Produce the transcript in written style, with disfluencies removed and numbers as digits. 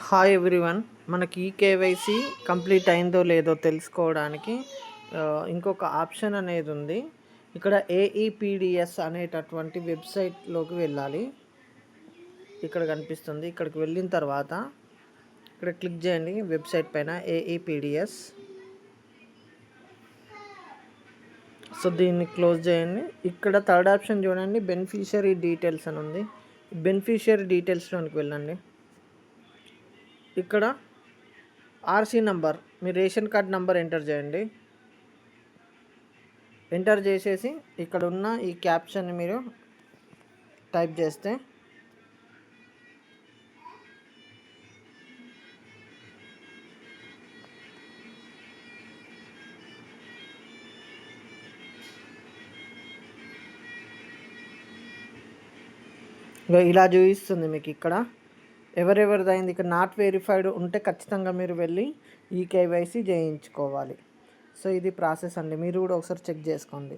Hi everyone. మనకి ఈ KYC complete అయిందో లేదో తెలుసుకోవడానికి ఇంకొక ఆప్షన్ అనేది ఉంది. ఇక్కడ ఏఈపీడిఎస్ అనేటటువంటి వెబ్సైట్లోకి వెళ్ళాలి. ఇక్కడ కనిపిస్తుంది. ఇక్కడికి వెళ్ళిన తర్వాత ఇక్కడ క్లిక్ చేయండి వెబ్సైట్ పైన ఏఈపీడిఎస్. సో దీన్ని క్లోజ్ చేయండి. ఇక్కడ థర్డ్ ఆప్షన్ చూడండి, బెనిఫిషియరీ డీటెయిల్స్ అని ఉంది. బెనిఫిషియరీ డీటెయిల్స్లోనికి వెళ్ళండి. ఇక్కడ ఆర్సీ నంబర్, మీ రేషన్ కార్డ్ నంబర్ ఎంటర్ చేయండి. ఎంటర్ చేసేసి ఇక్కడ ఉన్న ఈ క్యాప్షన్ని మీరు టైప్ చేస్తే ఇలా చూపిస్తుంది మీకు. ఇక్కడ ఎవరెవరిదైంది, ఇక్కడ నాట్ వెరిఫైడ్ ఉంటే ఖచ్చితంగా మీరు వెళ్ళి ఈ కేవైసీ చేయించుకోవాలి. సో ఇది ప్రాసెస్ అండి, మీరు కూడా ఒకసారి చెక్ చేసుకోండి.